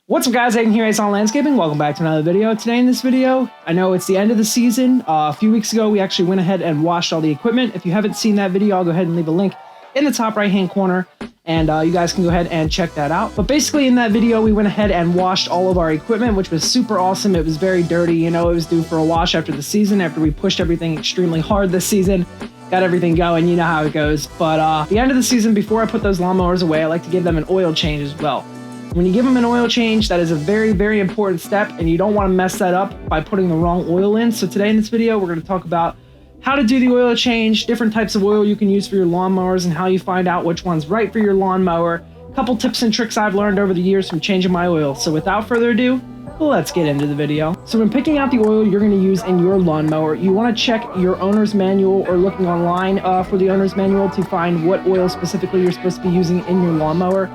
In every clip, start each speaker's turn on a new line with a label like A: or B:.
A: What's up guys, Aiden here, Ace on Landscaping. Welcome back to another video. Today in this video, I know it's the end of the season. A few weeks ago, we actually went ahead and washed all the equipment. If you haven't seen that video, I'll go ahead and leave a link in the top right hand corner and you guys can go ahead and check that out. But basically in that video, we went ahead and washed all of our equipment, which was super awesome. It was very dirty. You know, it was due for a wash after the season, after we pushed everything extremely hard this season. Got everything going, you know how it goes. But at the end of the season, before I put those lawnmowers away, I like to give them an oil change as well. When you give them an oil change, that is a very, very important step, and you don't want to mess that up by putting the wrong oil in. So today in this video, we're going to talk about how to do the oil change, different types of oil you can use for your lawnmowers, and how you find out which one's right for your lawnmower. A couple tips and tricks I've learned over the years from changing my oil. So without further ado, let's get into the video. So when picking out the oil you're going to use in your lawnmower, you want to check your owner's manual or looking online for the owner's manual to find what oil specifically you're supposed to be using in your lawnmower.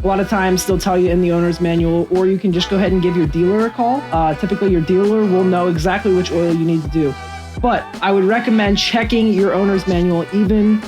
A: A lot of times they'll tell you in the owner's manual, or you can just go ahead and give your dealer a call. Typically your dealer will know exactly which oil you need to do. But I would recommend checking your owner's manual even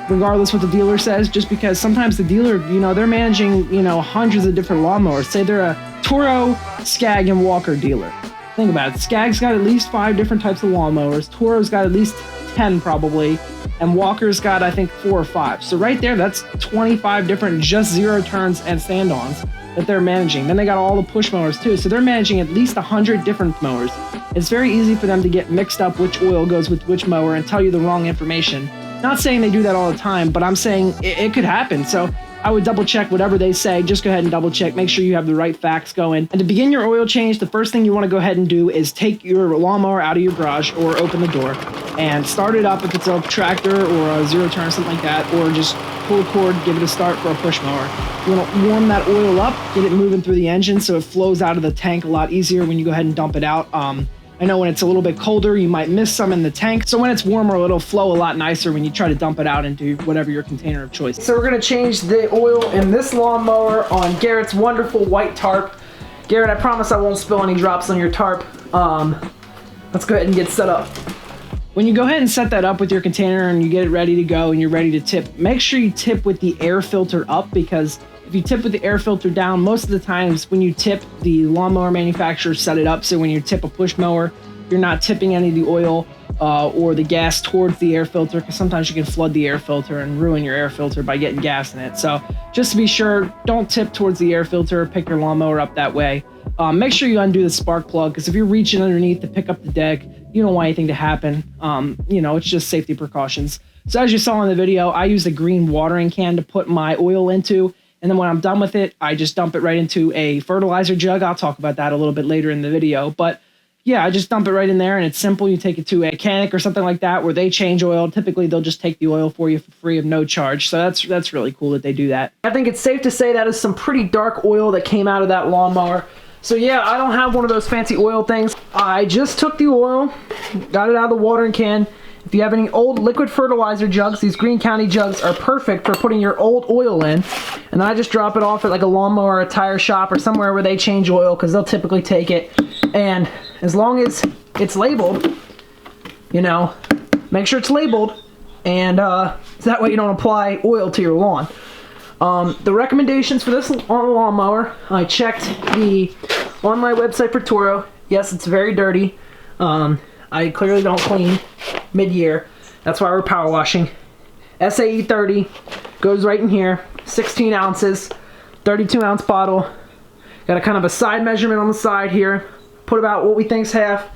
A: regardless what the dealer says, just because sometimes the dealer, you know, they're managing, you know, hundreds of different lawnmowers. Say they're a Toro, Skag, and Walker dealer. Think about it. Skag's got at least 5 different types of lawnmowers. Toro's got at least 10 probably. And Walker's got, I think, 4 or 5. So right there, that's 25 different just zero turns and stand-ons that they're managing. Then they got all the push mowers too. So they're managing at least 100 different mowers. It's very easy for them to get mixed up which oil goes with which mower and tell you the wrong information. Not saying they do that all the time, but I'm saying it could happen. So I would double check whatever they say. Just go ahead and double check. Make sure you have the right facts going. And to begin your oil change, the first thing you want to go ahead and do is take your lawnmower out of your garage or open the door and start it up if it's a tractor or a zero turn, something like that, or just pull a cord, give it a start for a push mower. You want to warm that oil up, get it moving through the engine so it flows out of the tank a lot easier when you go ahead and dump it out. I know when it's a little bit colder, you might miss some in the tank. So when it's warmer, it'll flow a lot nicer when you try to dump it out into whatever your container of choice. So we're gonna change the oil in this lawnmower on Garrett's wonderful white tarp. Garrett, I promise I won't spill any drops on your tarp. Let's go ahead and get set up. When you go ahead and set that up with your container and you get it ready to go and you're ready to tip, make sure you tip with the air filter up, because if you tip with the air filter down, most of the times when you tip, the lawnmower manufacturers set it up so when you tip a push mower, you're not tipping any of the oil or the gas towards the air filter, because sometimes you can flood the air filter and ruin your air filter by getting gas in it. So just to be sure, don't tip towards the air filter, pick your lawnmower up that way. Make sure you undo the spark plug, because if you're reaching underneath to pick up the deck, you don't want anything to happen. You know, it's just safety precautions. So as you saw in the video, I use a green watering can to put my oil into. And then when I'm done with it, I just dump it right into a fertilizer jug. I'll talk about that a little bit later in the video. But yeah, I just dump it right in there, and it's simple. You take it to a mechanic or something like that where they change oil. Typically, they'll just take the oil for you for free of no charge. So that's really cool that they do that. I think it's safe to say that is some pretty dark oil that came out of that lawnmower. So yeah, I don't have one of those fancy oil things. I just took the oil, got it out of the watering can. If you have any old liquid fertilizer jugs, these Greene County jugs are perfect for putting your old oil in. And I just drop it off at like a lawnmower or a tire shop or somewhere where they change oil, because they'll typically take it. And as long as it's labeled, you know, make sure it's labeled, and so that way you don't apply oil to your lawn. The recommendations for this lawnmower, I checked on my website for Toro. Yes, it's very dirty. I clearly don't clean mid-year. That's why we're power washing. SAE 30 goes right in here. 16 ounces, 32 ounce bottle. Got a kind of a side measurement on the side here. Put about what we think's half.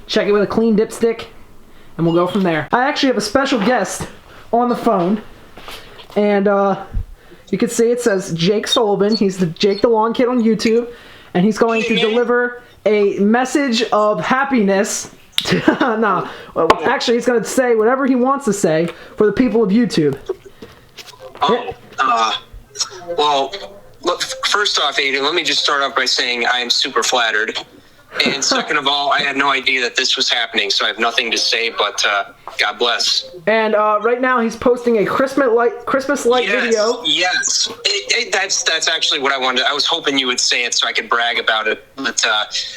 A: Check it with a clean dipstick, and we'll go from there. I actually have a special guest on the phone, and you can see it says Jake Sullivan. He's the Jake the Lawn Kid on YouTube, and he's going to deliver a message of happiness. No, well, actually, he's going to say whatever he wants to say for the people of YouTube.
B: Well, look, first off, Aiden, let me just start off by saying I am super flattered. And second of all, I had no idea that this was happening, so I have nothing to say, but God bless. And
A: right now he's posting a Christmas light video.
B: Yes, that's actually what I wanted. I was hoping you would say it so I could brag about it, but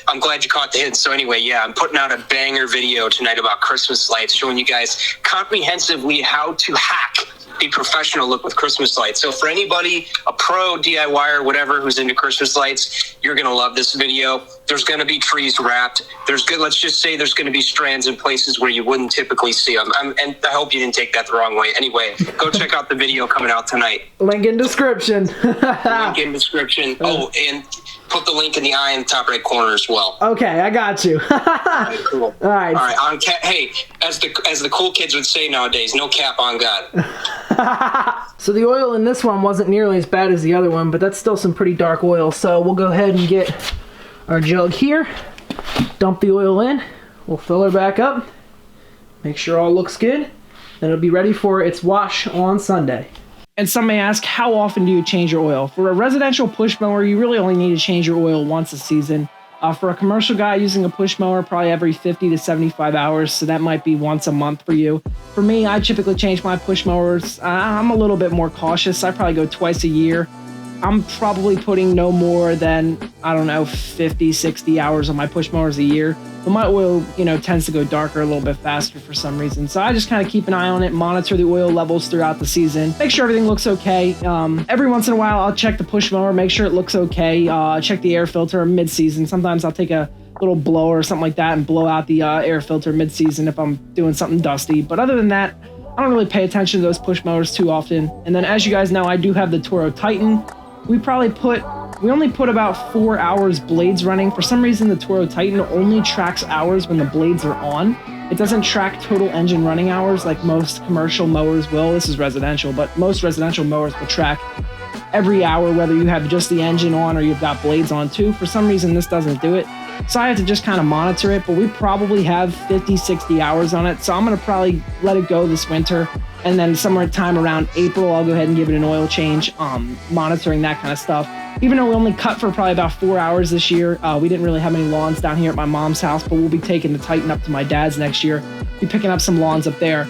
B: I'm glad you caught the hint. So anyway, yeah, I'm putting out a banger video tonight about Christmas lights, showing you guys comprehensively how to hack the professional look with Christmas lights. So for anybody, a pro DIY or whatever who's into Christmas lights, you're going to love this video. There's going to be trees wrapped. Let's just say there's going to be strands in places where you wouldn't typically see them. And I hope you didn't take that the wrong way. Anyway, go check out the video coming out tonight.
A: Link in description.
B: Link in description. Oh, and put the link in the eye in the top right corner as well.
A: Okay, I got you.
B: All right, cool.
A: All right.
B: All right. Hey, as the cool kids would say nowadays, no cap on God.
A: So the oil in this one wasn't nearly as bad as the other one, but that's still some pretty dark oil. So we'll go ahead and get our jug here, dump the oil in, we'll fill her back up, make sure all looks good, then it'll be ready for its wash on Sunday. And some may ask, how often do you change your oil? For a residential push mower, you really only need to change your oil once a season. For a commercial guy using a push mower, probably every 50 to 75 hours, so that might be once a month for you. For me, I typically change my push mowers. I'm a little bit more cautious. I probably go twice a year. I'm probably putting no more than, I don't know, 50, 60 hours on my push mowers a year. But my oil, tends to go darker a little bit faster for some reason. So I just kind of keep an eye on it, monitor the oil levels throughout the season, make sure everything looks okay. Every once in a while, I'll check the push mower, make sure it looks okay. Check the air filter mid-season. Sometimes I'll take a little blower or something like that and blow out the air filter mid-season if I'm doing something dusty. But other than that, I don't really pay attention to those push mowers too often. And then as you guys know, I do have the Toro Titan. We only put about 4 hours blades running. For some reason, the Toro Titan only tracks hours when the blades are on. It doesn't track total engine running hours like most commercial mowers will. This is residential, but most residential mowers will track every hour, whether you have just the engine on or you've got blades on too. For some reason, this doesn't do it. So I have to just kind of monitor it, but we probably have 50, 60 hours on it. So I'm going to probably let it go this winter. And then somewhere time around April, I'll go ahead and give it an oil change, monitoring that kind of stuff. Even though we only cut for probably about 4 hours this year, we didn't really have any lawns down here at my mom's house, but we'll be taking the Titan up to my dad's next year. Be picking up some lawns up there.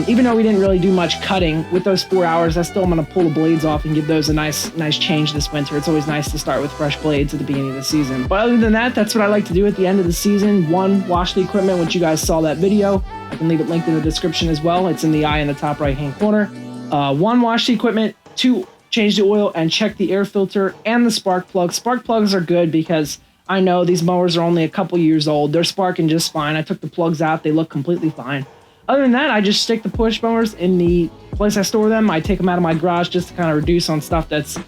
A: Even though we didn't really do much cutting, with those 4 hours, I'm going to pull the blades off and give those a nice change this winter. It's always nice to start with fresh blades at the beginning of the season. But other than that, that's what I like to do at the end of the season. 1, wash the equipment, which you guys saw that video. I can leave it linked in the description as well. It's in the eye in the top right-hand corner. 1, wash the equipment. 2, change the oil and check the air filter and the spark plugs. Spark plugs are good because I know these mowers are only a couple years old. They're sparking just fine. I took the plugs out. They look completely fine. Other than that, I just stick the push mowers in the place I store them. I take them out of my garage just to kind of reduce on stuff that's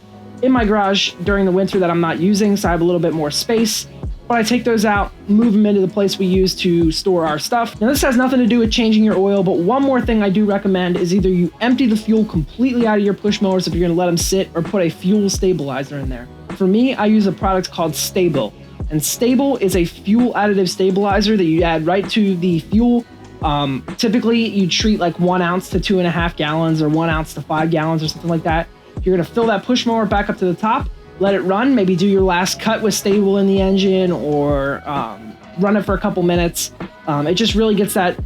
A: in my garage during the winter that I'm not using, so I have a little bit more space. But I take those out, move them into the place we use to store our stuff. Now, this has nothing to do with changing your oil, but one more thing I do recommend is either you empty the fuel completely out of your push mowers if you're going to let them sit, or put a fuel stabilizer in there. For me, I use a product called Stable. And Stable is a fuel additive stabilizer that you add right to the fuel. Typically, you treat like 1 ounce to 2.5 gallons or 1 ounce to 5 gallons or something like that. You're going to fill that push mower back up to the top, let it run, maybe do your last cut with Stable in the engine, or run it for a couple minutes. It just really gets that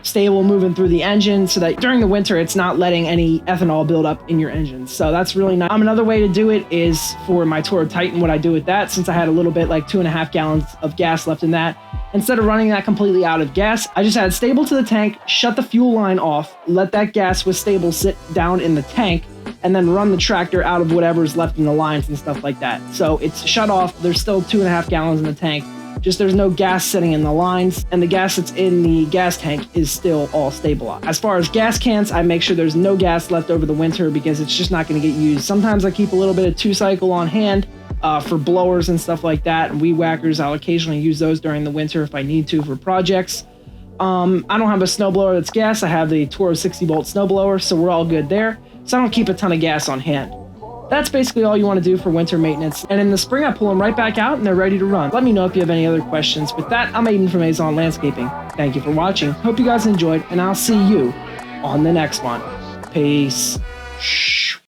A: Stable moving through the engine so that during the winter it's not letting any ethanol build up in your engine. So that's really nice. Another way to do it is for my Toro Titan. What I do with that, since I had a little bit like 2.5 gallons of gas left in that, instead of running that completely out of gas, I just add Stable to the tank, shut the fuel line off, let that gas with Stable sit down in the tank, and then run the tractor out of whatever's left in the lines and stuff like that. So it's shut off. There's still 2.5 gallons in the tank. Just there's no gas sitting in the lines, and the gas that's in the gas tank is still all stabilized. As far as gas cans, I make sure there's no gas left over the winter because it's just not going to get used. Sometimes I keep a little bit of 2-cycle on hand for blowers and stuff like that, and weed whackers. I'll occasionally use those during the winter if I need to for projects. I don't have a snowblower that's gas. I have the Toro 60-volt snowblower, so we're all good there. So I don't keep a ton of gas on hand. That's basically all you want to do for winter maintenance. And in the spring, I pull them right back out and they're ready to run. Let me know if you have any other questions. With that, I'm Aiden from Azon Landscaping. Thank you for watching. Hope you guys enjoyed, and I'll see you on the next one. Peace.